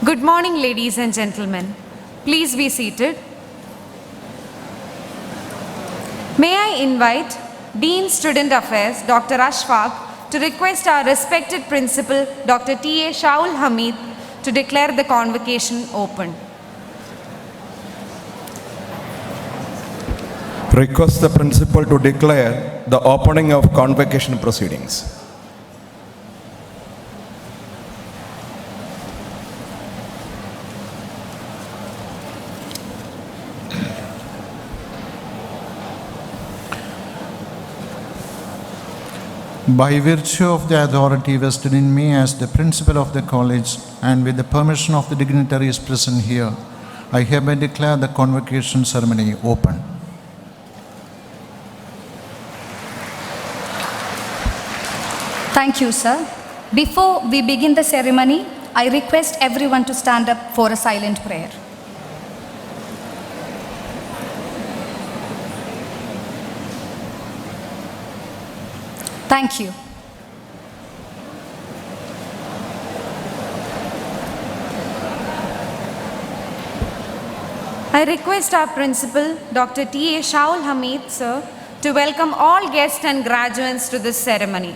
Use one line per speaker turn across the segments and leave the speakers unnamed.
Good morning, ladies and gentlemen. Please be seated. May I invite Dean Student Affairs, Dr. Ashfaq, to request our respected Principal, Dr. T.A. Shaul Hamid, to declare the convocation open.
Request the Principal to declare the opening of convocation proceedings.
By virtue of the authority vested in me as the principal of the college and with the permission of the dignitaries present here, I hereby declare the convocation ceremony open.
Thank you, sir. Before we begin the ceremony, I request everyone to stand up for a silent prayer. Thank you.
I request our Principal, Dr. T.A. Shaul Hamid, sir, to welcome all guests and graduates to this ceremony.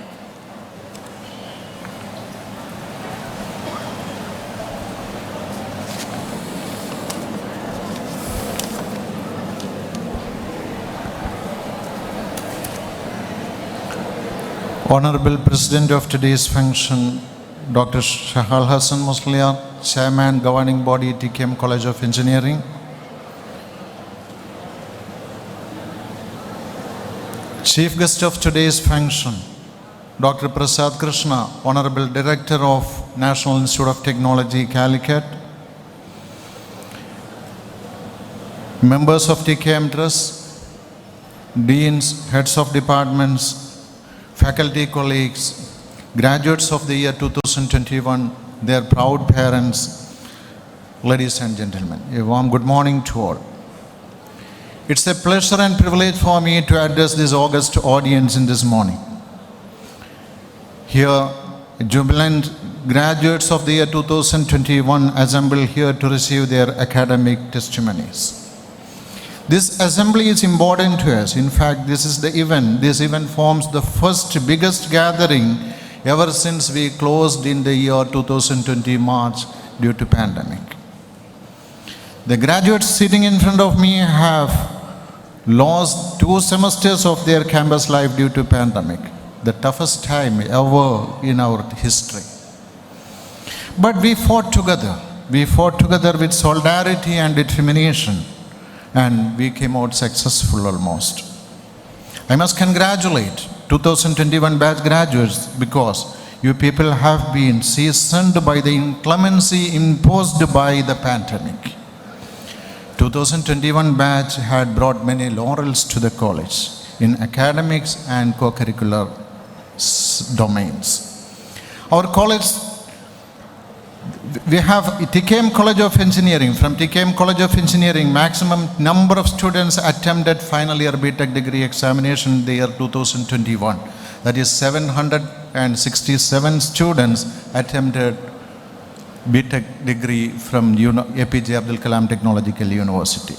Honorable President of today's function, Dr. Shahal Hassan Musliar, Chairman, Governing Body, TKM College of Engineering. Chief Guest of today's function, Dr. Prasad Krishna, Honorable Director of National Institute of Technology, Calicut. Members of TKM Trust, Deans, Heads of Departments, faculty colleagues, graduates of the year 2021, their proud parents, ladies and gentlemen, a warm good morning to all. It's a pleasure and privilege for me to address this august audience in this morning. Here, jubilant graduates of the year 2021 assemble here to receive their academic testimonies. This assembly is important to us. In fact, this event forms the first biggest gathering ever since we closed in the year 2020 March due to pandemic. The graduates sitting in front of me have lost 2 semesters of their campus life due to pandemic, the toughest time ever in our history. But we fought together. We fought together with solidarity and determination, and we came out successful almost. I must congratulate 2021 batch graduates because you people have been seasoned by the inclemency imposed by the pandemic. 2021 batch had brought many laurels to the college in academics and co-curricular domains. Our college, we have TKM College of Engineering. From TKM College of Engineering, maximum number of students attempted final year BTech degree examination in the year 2021. That is 767 students attempted BTech degree from APJ Abdul Kalam Technological University.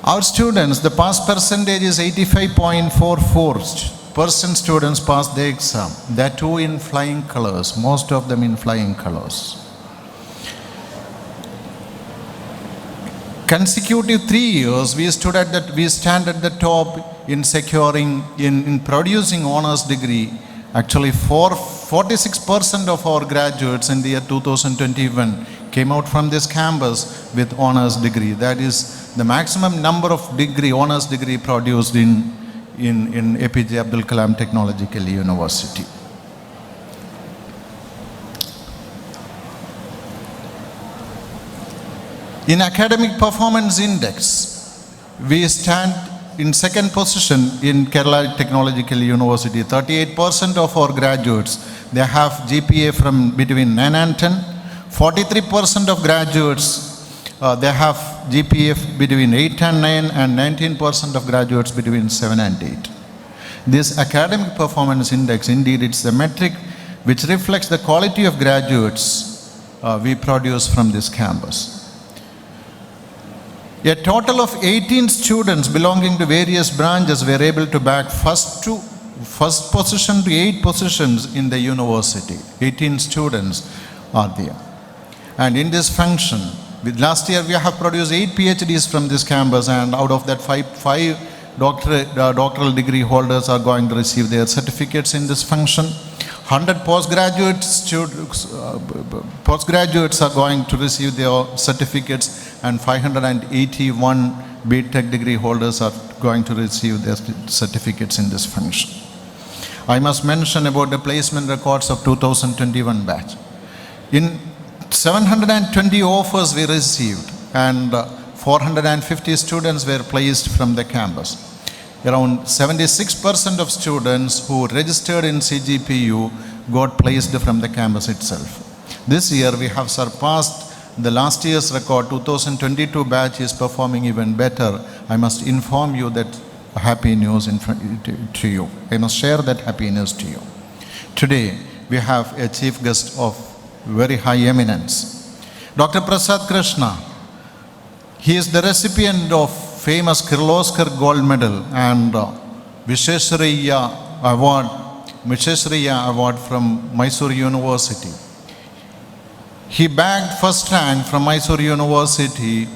Our students, the pass percentage is 85.44%. Students passed the exam, that too in flying colors, most of them in flying colors. Consecutive 3 years, we stand at the top in securing, in producing honors degree. Actually, 46% of our graduates in the year 2021 came out from this campus with honors degree. That is the maximum number of honors degree produced in APJ Abdul Kalam Technological University. In academic performance index, we stand in second position in Kerala Technological University. 38% of our graduates, they have GPA from between 9 and 10. 43% of graduates, they have GPA between 8 and 9, and 19% of graduates between 7 and 8. This academic performance index, indeed, it's the metric which reflects the quality of graduates we produce from this campus. A total of 18 students belonging to various branches were able to bag first position to 8 positions in the university. 18 students are there. And in this function, last year we have produced 8 PhDs from this campus, and out of that 5 doctoral degree holders are going to receive their certificates in this function. 100 postgraduates are going to receive their certificates, and 581 BTech degree holders are going to receive their certificates in this function. I must mention about the placement records of 2021 batch. In 720 offers we received, and 450 students were placed from the campus. Around 76% of students who registered in CGPU got placed from the campus itself. This year we have surpassed the last year's record. 2022 batch is performing even better. I must inform you that happy news to you. I must share that happy news to you. Today we have a chief guest of very high eminence, Dr. Prasad Krishna. He is the recipient of famous Kirloskar Gold Medal and Visheshwarya Award from Mysore University. He bagged first rank from Mysore University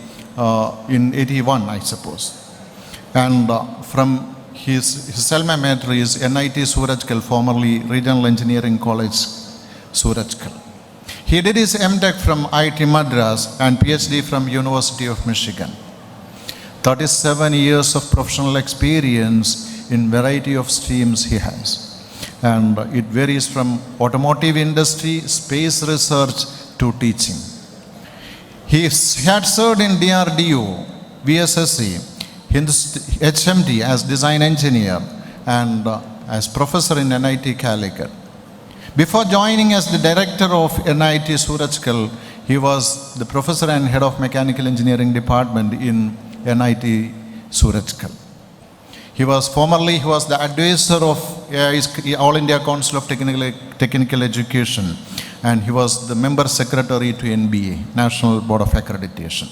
in 81, I suppose. And from his alma mater is NIT Surajkal, formerly Regional Engineering College, Surajkal. He did his MTech from IIT Madras and PhD from University of Michigan. 37 years of professional experience in variety of streams he has. And it varies from automotive industry, space research to teaching. He had served in DRDO, VSSC, HMD as design engineer and as professor in NIT Calicut. Before joining as the director of NIT Surajkal, he was the professor and head of mechanical engineering department in NIT Surajkal. He was the advisor of All India Council of Technical Education, and he was the member secretary to NBA, National Board of Accreditation.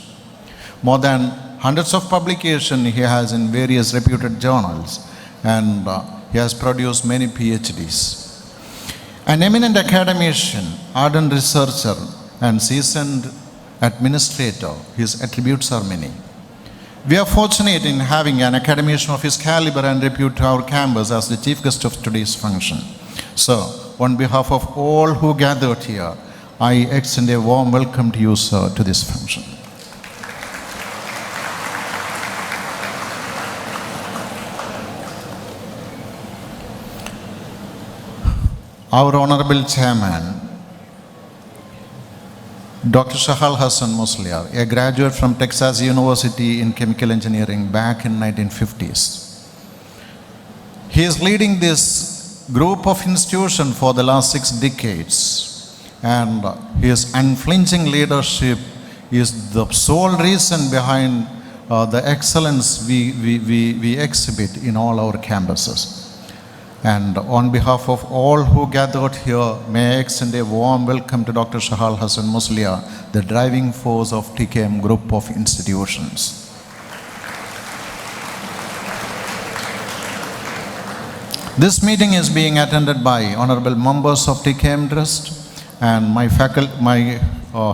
More than hundreds of publications he has in various reputed journals, and he has produced many PhDs. An eminent academician, ardent researcher, and seasoned administrator, his attributes are many. We are fortunate in having an academician of his caliber and repute to our campus as the chief guest of today's function. So, on behalf of all who gathered here, I extend a warm welcome to you, sir, to this function. Our Honorable Chairman, Dr. Shahal Hassan Musliar, a graduate from Texas University in Chemical Engineering back in 1950s. He is leading this group of institutions for the last 6 decades, and his unflinching leadership is the sole reason behind the excellence we exhibit in all our campuses. And on behalf of all who gathered here, may I extend a warm welcome to Dr. Shahal Hassan Musliar, the driving force of TKM Group of Institutions. This meeting is being attended by honorable members of TKM Trust and my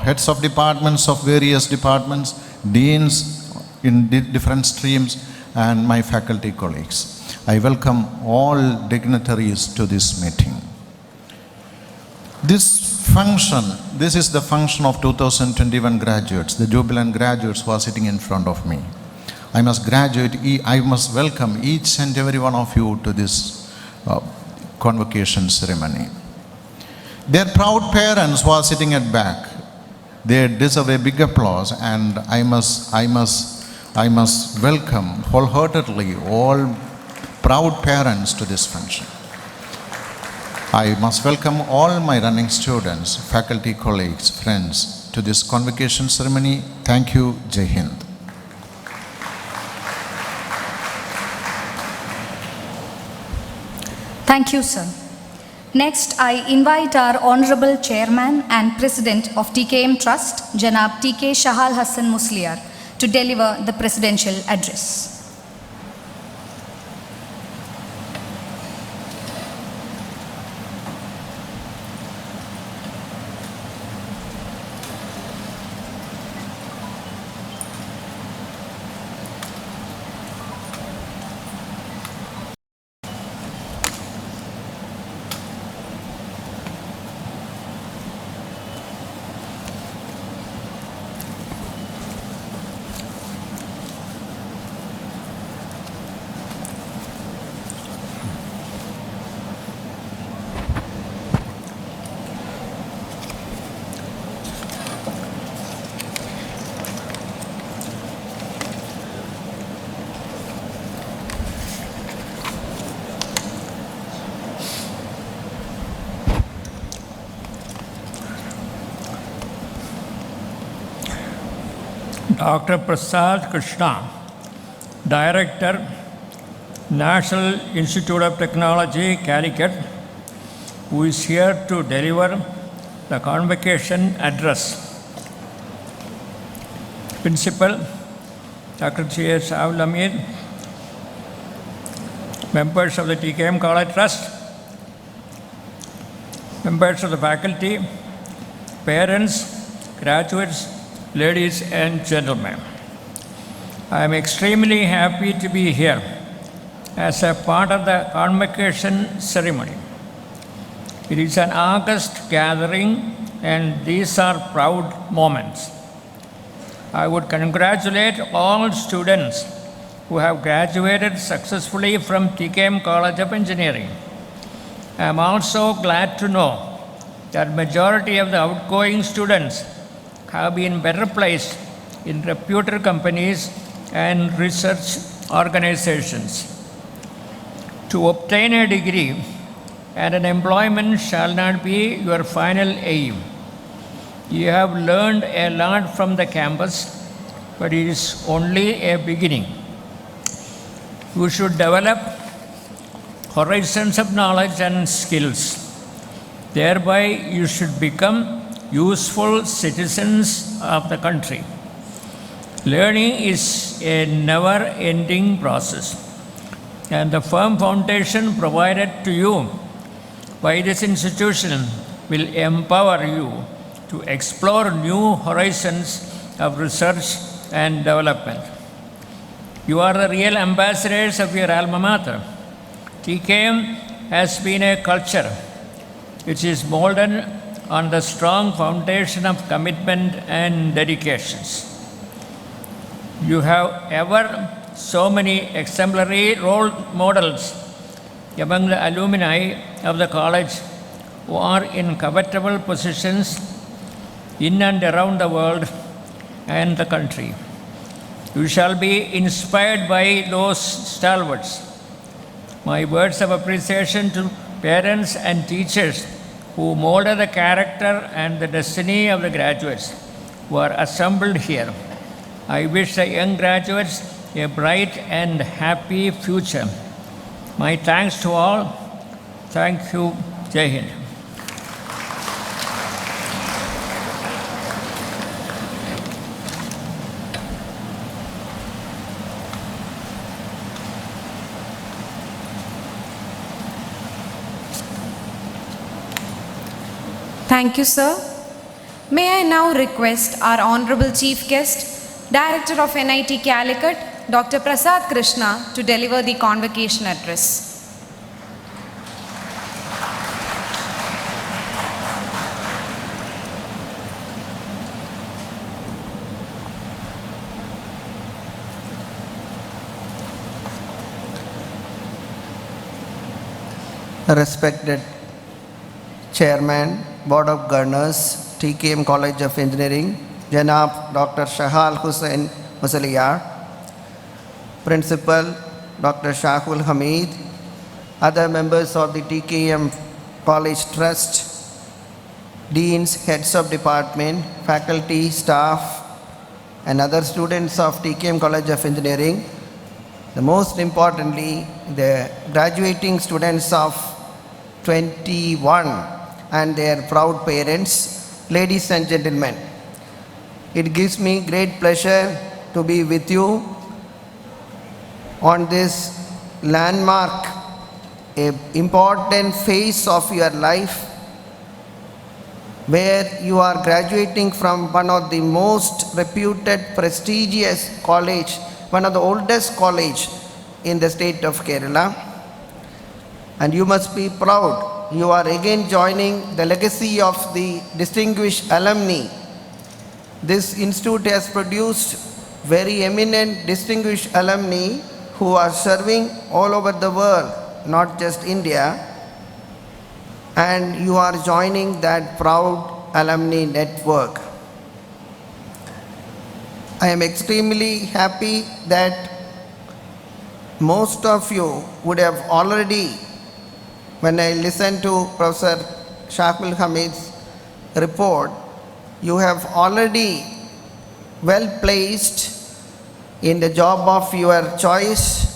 heads of departments of various departments, deans in different streams, and my faculty colleagues. I welcome all dignitaries to this meeting. This is the function of 2021 graduates, the jubilant graduates who are sitting in front of me. I must welcome each and every one of you to this convocation ceremony. Their proud parents who are sitting at back, they deserve a big applause, and I must welcome wholeheartedly all proud parents to this function. I must welcome all my running students, faculty, colleagues, friends to this convocation ceremony. Thank you. Jai Hind.
Thank you, sir. Next, I invite our Honorable Chairman and President of TKM Trust, Janab TK Shahal Hassan Musliar, to deliver the Presidential Address.
Dr. Prasad Krishna, Director, National Institute of Technology, Calicut, who is here to deliver the Convocation Address. Principal, Dr. T.A. Shahul Hamid, members of the TKM College Trust, members of the faculty, parents, graduates, ladies and gentlemen. I am extremely happy to be here as a part of the convocation ceremony. It is an august gathering and these are proud moments. I would congratulate all students who have graduated successfully from TKM College of Engineering. I am also glad to know that majority of the outgoing students have been better placed in reputed companies and research organizations. To obtain a degree and an employment shall not be your final aim. You have learned a lot from the campus, but it is only a beginning. You should develop horizons of knowledge and skills. Thereby, you should become useful citizens of the country. Learning is a never-ending process, and the firm foundation provided to you by this institution will empower you to explore new horizons of research and development. You are the real ambassadors of your alma mater. TKM has been a culture which is molded on the strong foundation of commitment and dedications. You have ever so many exemplary role models among the alumni of the college who are in covetable positions in and around the world and the country. You shall be inspired by those stalwarts. My words of appreciation to parents and teachers who molded the character and the destiny of the graduates who are assembled here. I wish the young graduates a bright and happy future. My thanks to all. Thank you. Jai Hind.
Thank you, sir. May I now request our Honorable Chief Guest, Director of NIT Calicut, Dr. Prasad Krishna, to deliver the Convocation Address.
Respected Chairman, Board of Governors, TKM College of Engineering, Janab Dr. Shahal Hassan Musliar, Principal Dr. Shahul Hamid, other members of the TKM College Trust, Deans, Heads of Department, Faculty, Staff, and other students of TKM College of Engineering, the most importantly, the graduating students of 2021 and their proud parents, ladies and gentlemen. It gives me great pleasure to be with you on this landmark, an important phase of your life where you are graduating from one of the most reputed, prestigious college, one of the oldest college in the state of Kerala. And you must be proud. You are again joining the legacy of the distinguished alumni. This institute has produced very eminent, distinguished alumni who are serving all over the world, not just India. And you are joining that proud alumni network. I am extremely happy that most of you would have already, when I listened to Professor Shahul Hamid's report, you have already well placed in the job of your choice.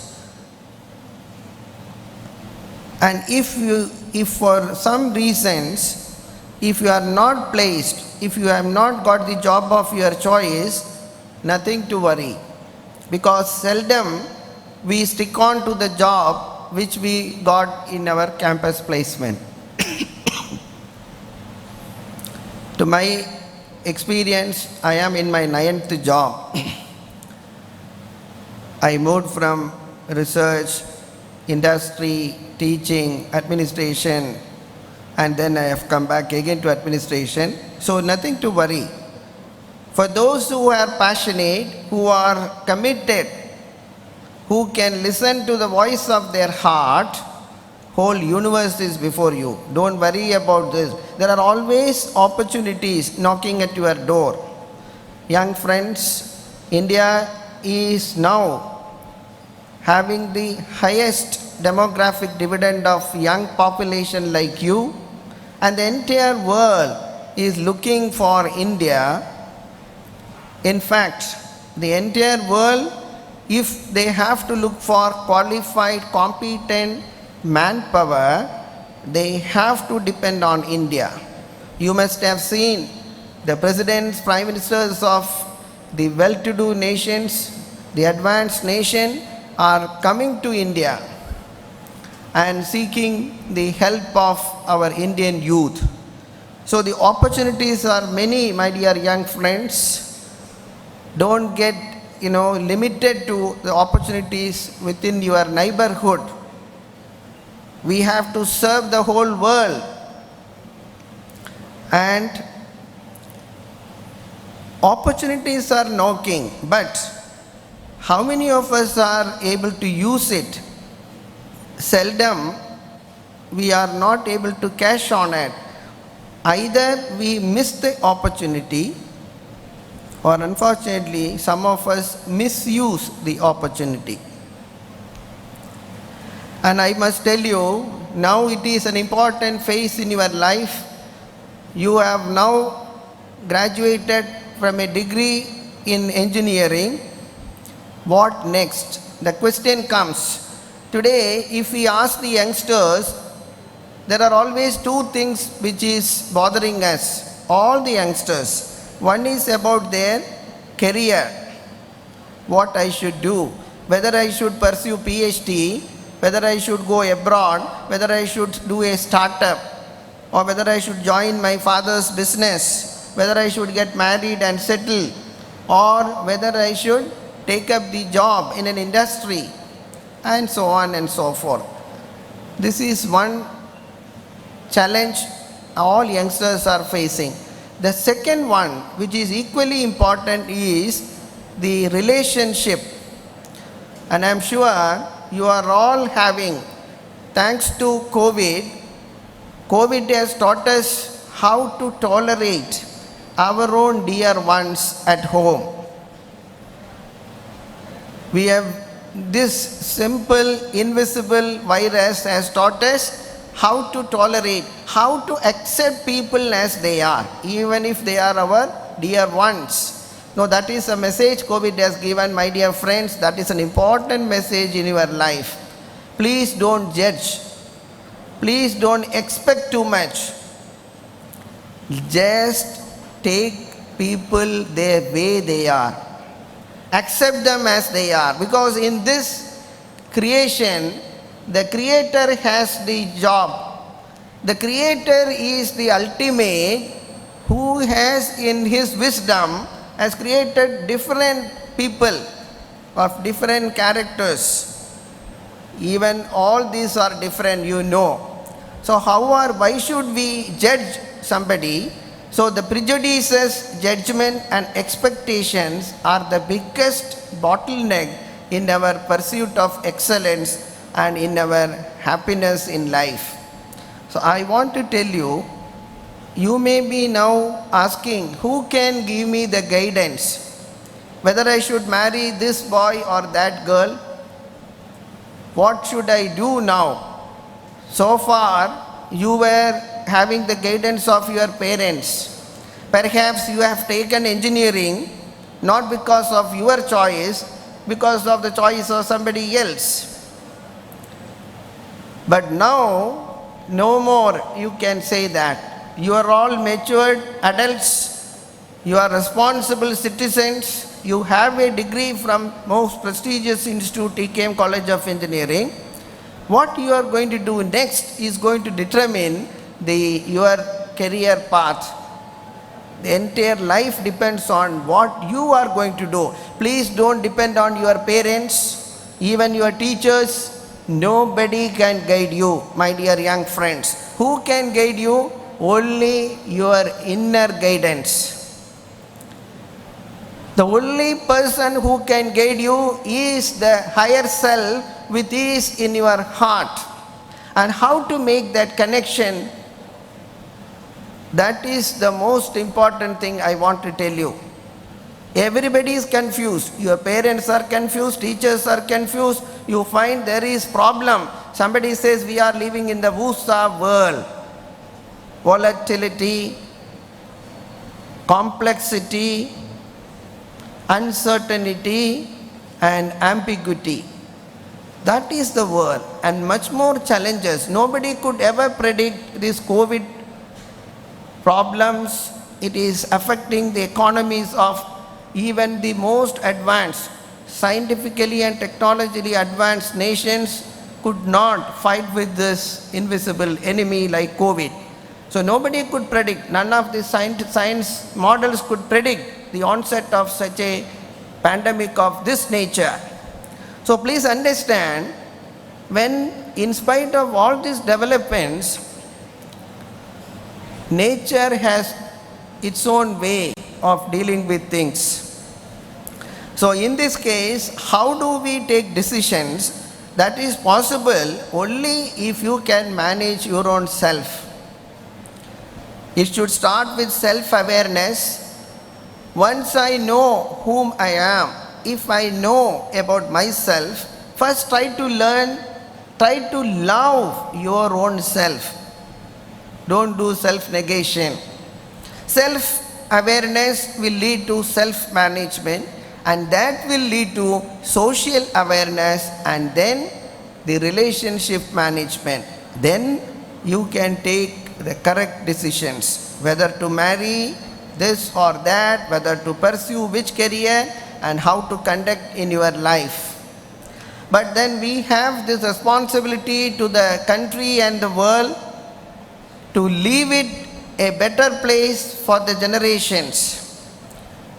And if for some reasons, if you are not placed, if you have not got the job of your choice, nothing to worry. Because seldom we stick on to the job which we got in our campus placement. To my experience, I am in my 9th job. I moved from research, industry, teaching, administration, and then I have come back again to administration. So nothing to worry. For those who are passionate, who are committed, who can listen to the voice of their heart, whole universe is before you. Don't worry about this. There are always opportunities knocking at your door. Young friends, India is now having the highest demographic dividend of young population like you, and the entire world is looking for India. In fact, the entire world, if they have to look for qualified, competent manpower, they have to depend on India. You must have seen the presidents, prime ministers of the well-to-do nations, the advanced nation are coming to India and seeking the help of our Indian youth. So the opportunities are many, my dear young friends. Don't get limited to the opportunities within your neighborhood. We have to serve the whole world. And opportunities are knocking, but how many of us are able to use it? Seldom we are not able to cash on it. Either we miss the opportunity, or unfortunately some of us misuse the opportunity. And I must tell you, now it is an important phase in your life. You have now graduated from a degree in engineering. What next? The question comes. Today, if we ask the youngsters, there are always two things which is bothering us, all the youngsters. One is about their career, what I should do, whether I should pursue PhD, whether I should go abroad, whether I should do a startup, or whether I should join my father's business, whether I should get married and settle, or whether I should take up the job in an industry, and so on and so forth. This is one challenge all youngsters are facing. The second one, which is equally important, is the relationship. And I am sure you are all having, thanks to COVID has taught us how to tolerate our own dear ones at home. We have this simple, invisible virus has taught us how to tolerate, how to accept people as they are, even if they are our dear ones. No, that is a message COVID has given, my dear friends. That is an important message in your life. Please don't judge. Please don't expect too much. Just take people the way they are. Accept them as they are. Because in this creation, the Creator has the job. The Creator is the ultimate, who has in His wisdom has created different people of different characters. Even all these are different, you know. So why should we judge somebody? So the prejudices, judgment and expectations are the biggest bottleneck in our pursuit of excellence and in our happiness in life. So I want to tell you, you may be now asking, who can give me the guidance? Whether I should marry this boy or that girl? What should I do now? So far, you were having the guidance of your parents. Perhaps you have taken engineering not because of your choice, because of the choice of somebody else. But now, no more you can say that. You are all matured adults, you are responsible citizens, you have a degree from most prestigious institute, TKM College of Engineering. What you are going to do next is going to determine your career path. The entire life depends on what you are going to do. Please don't depend on your parents, even your teachers. Nobody can guide you, my dear young friends. Who can guide you? Only your inner guidance. The only person who can guide you is the higher self, which is in your heart. And how to make that connection, that is the most important thing I want to tell you. Everybody is confused. Your parents are confused, teachers are confused. You find there is problem. Somebody says we are living in the WUSA world. Volatility, complexity, uncertainty and ambiguity. That is the world, and much more challenges. Nobody could ever predict this COVID problems. It is affecting the economies of even the most advanced, scientifically and technologically advanced nations could not fight with this invisible enemy like COVID. So nobody could predict, none of the science models could predict the onset of such a pandemic of this nature. So please understand, when in spite of all these developments, nature has its own way of dealing with things. So in this case, how do we take decisions? That is possible only if you can manage your own self. It should start with self-awareness. Once I know whom I am, if I know about myself, first try to learn, try to love your own self. Don't do self-negation. Self-awareness will lead to self-management, and that will lead to social awareness, and then the relationship management. Then you can take the correct decisions, whether to marry this or that, whether to pursue which career, and how to conduct in your life. But then we have this responsibility to the country and the world to leave it a better place for the generations.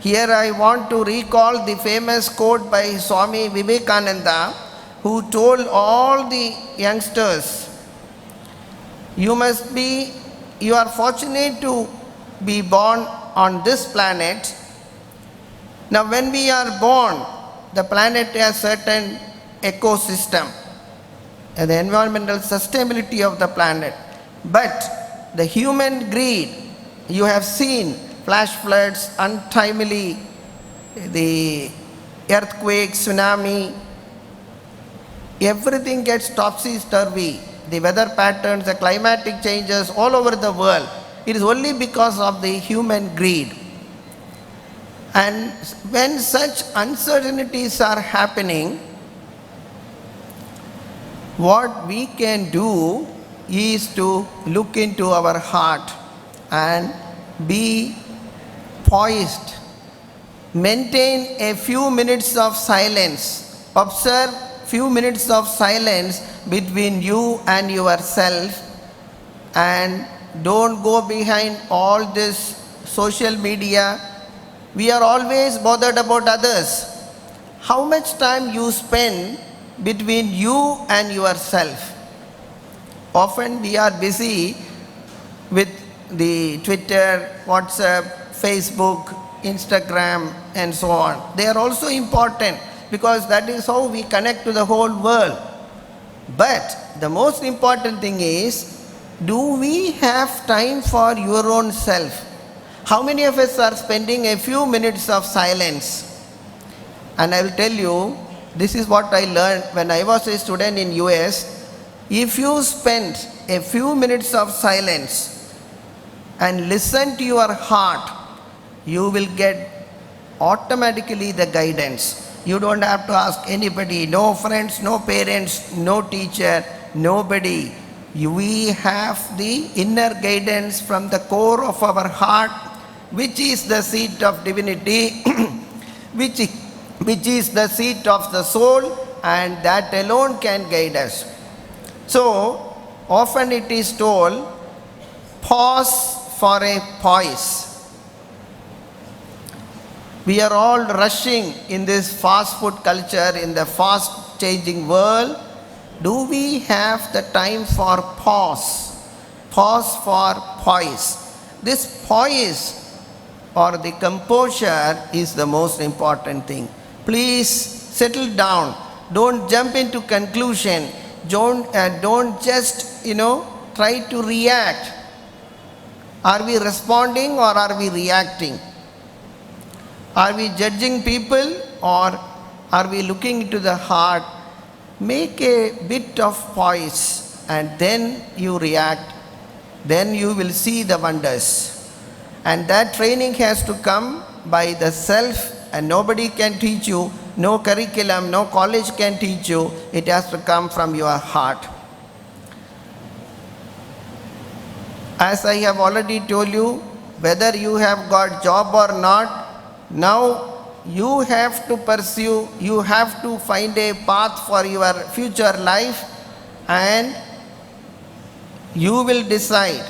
Here I want to recall the famous quote by Swami Vivekananda, who told all the youngsters, you are fortunate to be born on this planet. Now when we are born, the planet has certain ecosystem and the environmental sustainability of the planet. But the human greed, you have seen flash floods, untimely, the earthquake, tsunami, everything gets topsy-turvy. The weather patterns, the climatic changes all over the world. It is only because of the human greed. And when such uncertainties are happening, what we can do is to look into our heart and be poised. Maintain a few minutes of silence. Observe few minutes of silence between you and yourself, and don't go behind all this social media. We are always bothered about others. How much time you spend between you and yourself? Often we are busy with the Twitter, WhatsApp, Facebook, Instagram, and so on. They are also important because that is how we connect to the whole world. But the most important thing is, do we have time for your own self? How many of us are spending a few minutes of silence? And I will tell you, this is what I learned when I was a student in US. If you spend a few minutes of silence and listen to your heart, you will get automatically the guidance. You don't have to ask anybody, no friends, no parents, no teacher, nobody. We have the inner guidance from the core of our heart, which is the seat of divinity, which is the seat of the soul, and that alone can guide us. So, often it is told, pause for a poise. We are all rushing in this fast food culture, in the fast changing world. Do we have the time for pause? Pause for poise. This poise or the composure is the most important thing. Please settle down. Don't jump into conclusion. Don't just, try to react. Are we responding or are we reacting? Are we judging people or are we looking into the heart? Make a bit of poise and then you react. Then you will see the wonders. And that training has to come by the self, and nobody can teach you. No curriculum, no college can teach you. It has to come from your heart. As I have already told you, whether you have got job or not, now you have to pursue, you have to find a path for your future life, and you will decide.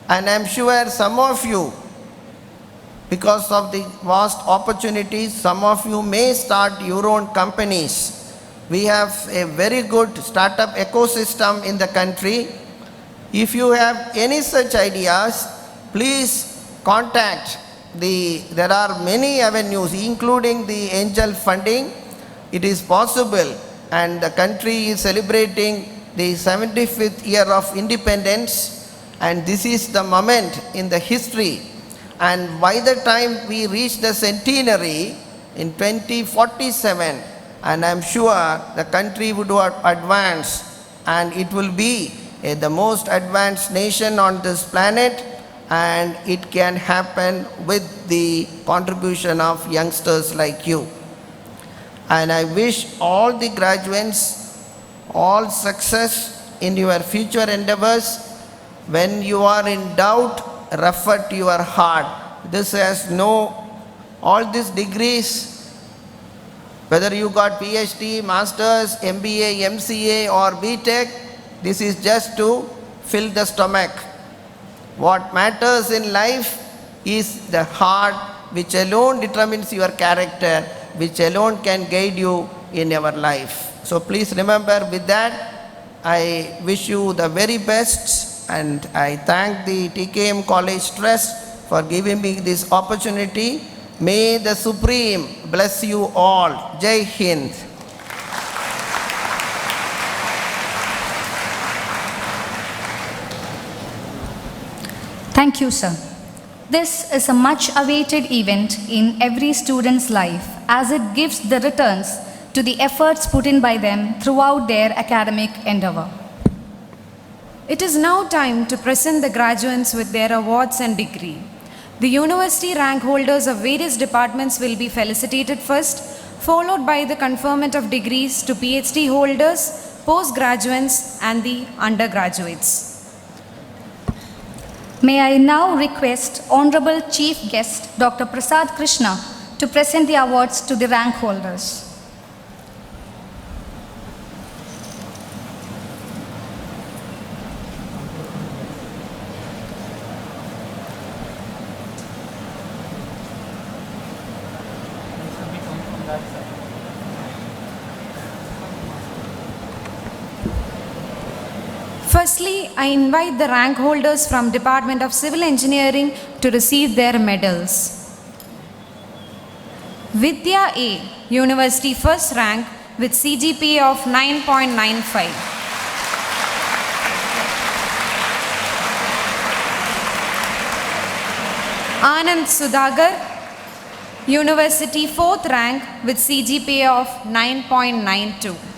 And I am sure some of you, because of the vast opportunities, some of you may start your own companies. We have a very good startup ecosystem in the country. If you have any such ideas, please contact there are many avenues, including the angel funding. It is possible, and the country is celebrating the 75th year of independence, and this is the moment in the history. And by the time we reach the centenary in 2047, and I'm sure the country would advance, and it will be the most advanced nation on this planet, and it can happen with the contribution of youngsters like you. And I wish all the graduates all success in your future endeavors. When you are in doubt, refer to your heart. This has all these degrees, whether you got PhD, Masters, MBA, MCA or BTech, this is just to fill the stomach. What matters in life is the heart, which alone determines your character, which alone can guide you in your life. So please remember, with that, I wish you the very best, and I thank the TKM College Trust for giving me this opportunity. May the Supreme bless you all. Jai Hind.
Thank you, sir. This is a much awaited event in every student's life, as it gives the returns to the efforts put in by them throughout their academic endeavor.
It is now time to present the graduates with their awards and degree. The university rank holders of various departments will be felicitated first, followed by the conferment of degrees to PhD holders, postgraduates, and the undergraduates.
May I now request Honorable Chief Guest Dr. Prasad Krishna to present the awards to the rank holders.
Firstly, I invite the rank holders from Department of Civil Engineering to receive their medals. Vidya A, University first rank with CGPA of 9.95. Anand Sudhagar, University fourth rank with CGPA of 9.92.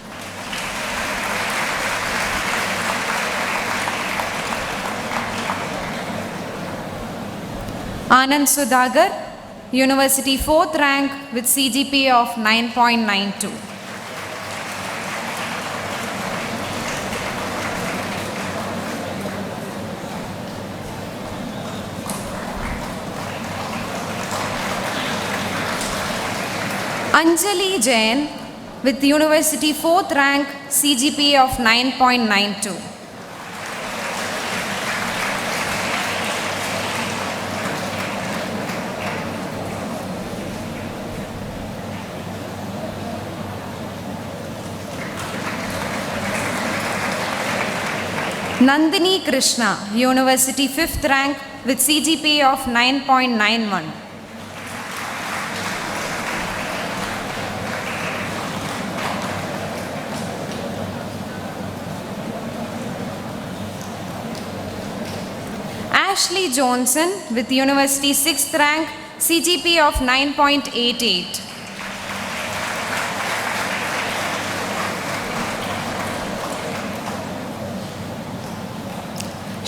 Anand Sudhagar, University fourth rank with CGPA of 9.92. Anjali Jain with University fourth rank CGPA of 9.92. Nandini Krishna, University 5th rank with CGPA of 9.91. Ashley Johnson with University 6th rank, CGPA of 9.88.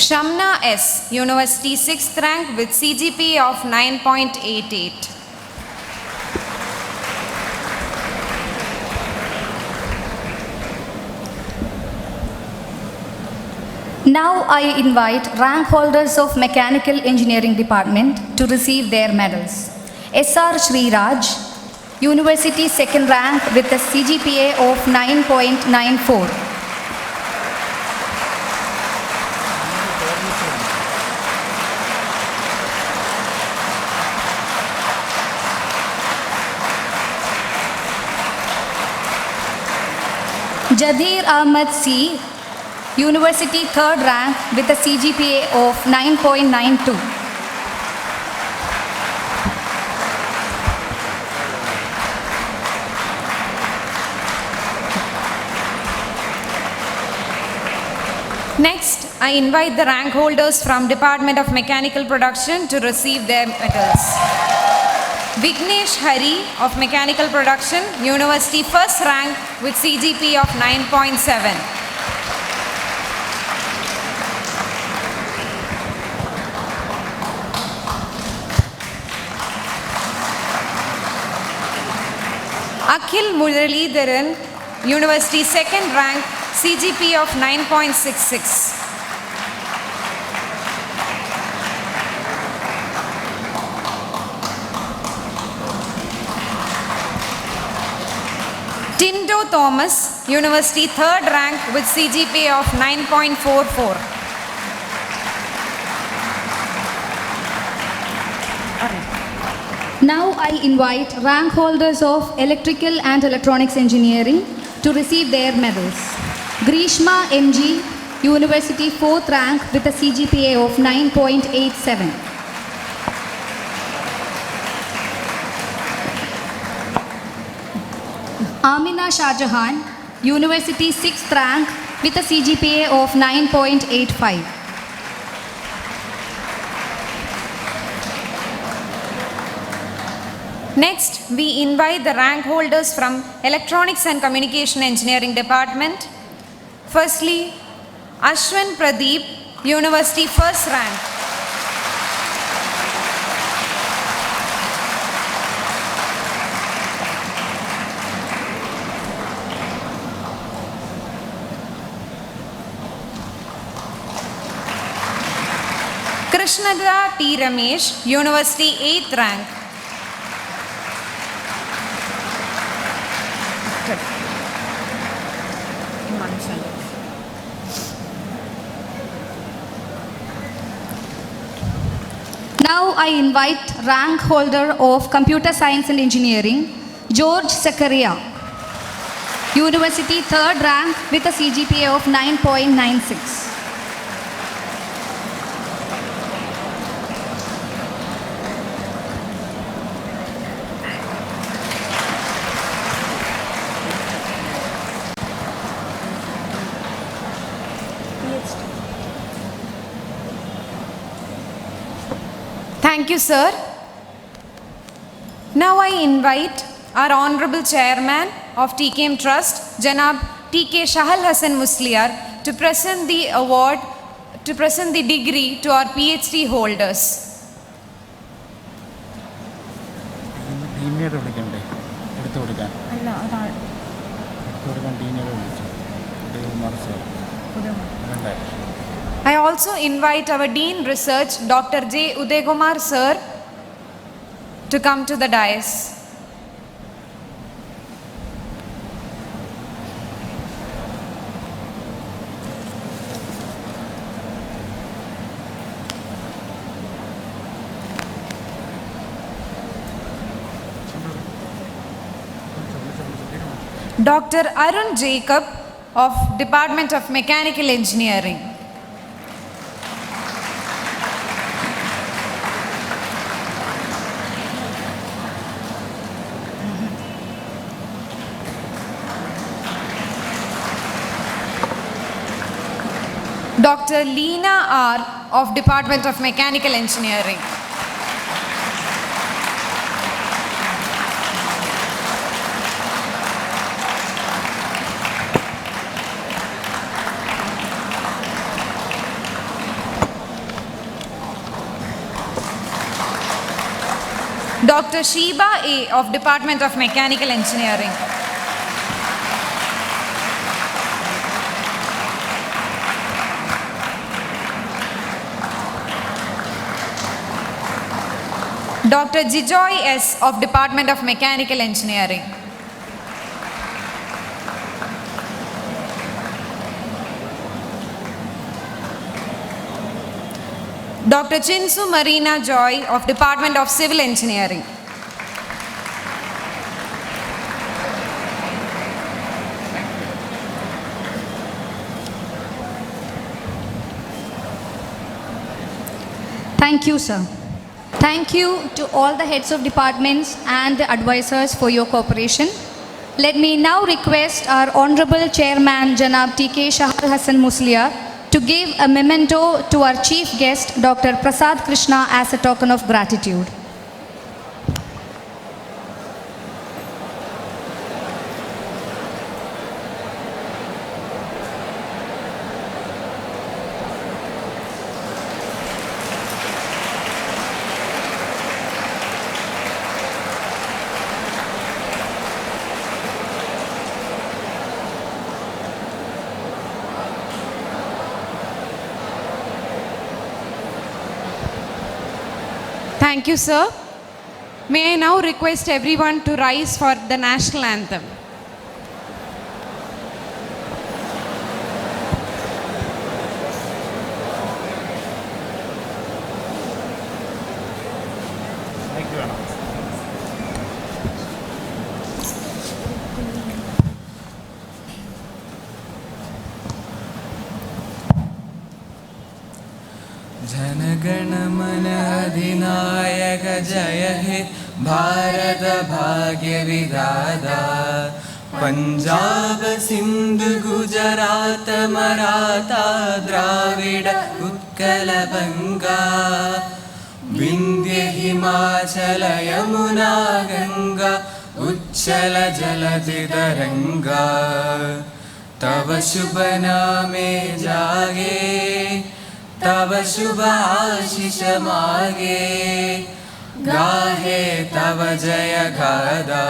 Shamna S, University 6th rank with CGPA of 9.88.
Now I invite rank holders of Mechanical Engineering Department to receive their medals. S.R. Sriraj, University second rank with a CGPA of 9.94. Jadhir Ahmed C, University third rank with a CGPA of 9.92.
Next, I invite the rank holders from Department of Mechanical Production to receive their medals. Vignesh Hari of Mechanical Production, University first rank with CGP of 9.7. Akhil Muralidharan, University second rank, CGP of 9.66. Tindo Thomas, University third rank with CGPA of 9.44.
Now I invite rank holders of Electrical and Electronics Engineering to receive their medals. Grishma MG, University 4th rank with a CGPA of 9.87. Amina Shahjahan, University 6th rank with a CGPA of 9.85.
Next, we invite the rank holders from Electronics and Communication Engineering Department. Firstly, Ashwin Pradeep, University first rank. Krishnada T. Ramesh, University 8th rank.
Now I invite rank holder of Computer Science and Engineering, George Zakaria, University 3rd rank with a CGPA of 9.96.
Thank you, sir. Now I invite our Honorable Chairman of TKM Trust, Janab TK Shahal Hassan Musliar, to present the award, to present the degree to our PhD holders.
ഡീനിയർ വിളിക്കണ്ടേ എടുത്തു കൊടുക്കാൻ ഡീനിയർ വിളിച്ചു വേണ്ടേ
I also invite our Dean Research, Dr. J. Udaygumar sir, to come to the dais. Dr. Arun Jacob of Department of Mechanical Engineering. Dr. Leena R. of Department of Mechanical Engineering. Dr. Sheba A. of Department of Mechanical Engineering. Dr. Jijoy S. of Department of Mechanical Engineering. Dr. Chinsu Marina Joy of Department of Civil Engineering.
Thank you, sir. Thank you to all the heads of departments and the advisors for your cooperation. Let me now request our Honorable Chairman, Janab TK Shahal Hassan Musliar, to give a memento to our chief guest, Dr. Prasad Krishna, as a token of gratitude.
Thank you, sir. May I now request everyone to rise for the national anthem.
जनगण मन अधिनायक जय हे भारत भाग्य विधाता पंजाब सिंध गुजरात मराठा द्राविड उत्कल बंगा विंध्य हिमाचल यमुना गंगा उच्चल जलधि तरंगा तव शुभ नामे जागे तव शुभ आशीष मागे गाहे तव जय गादा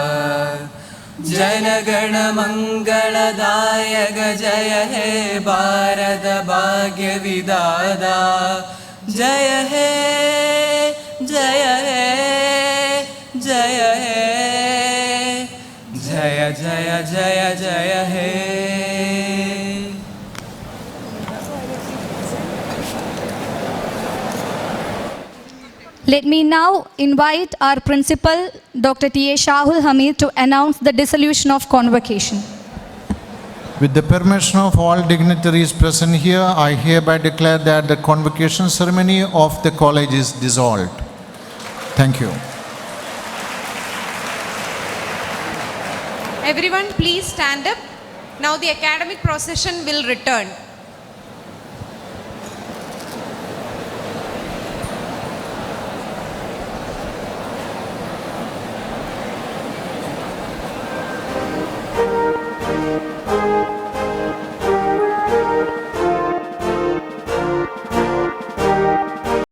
जनगण मंगलदायक जय हे भारत भाग्य विधाता जय हे जय हे जय हे जय जय जय जय हे
Let me now invite our principal, Dr. T.A. Shahul Hamid, to announce the dissolution of Convocation.
With the permission of all dignitaries present here, I hereby declare that the convocation ceremony of the college is dissolved. Thank you.
Everyone, please stand up. Now the academic procession will return.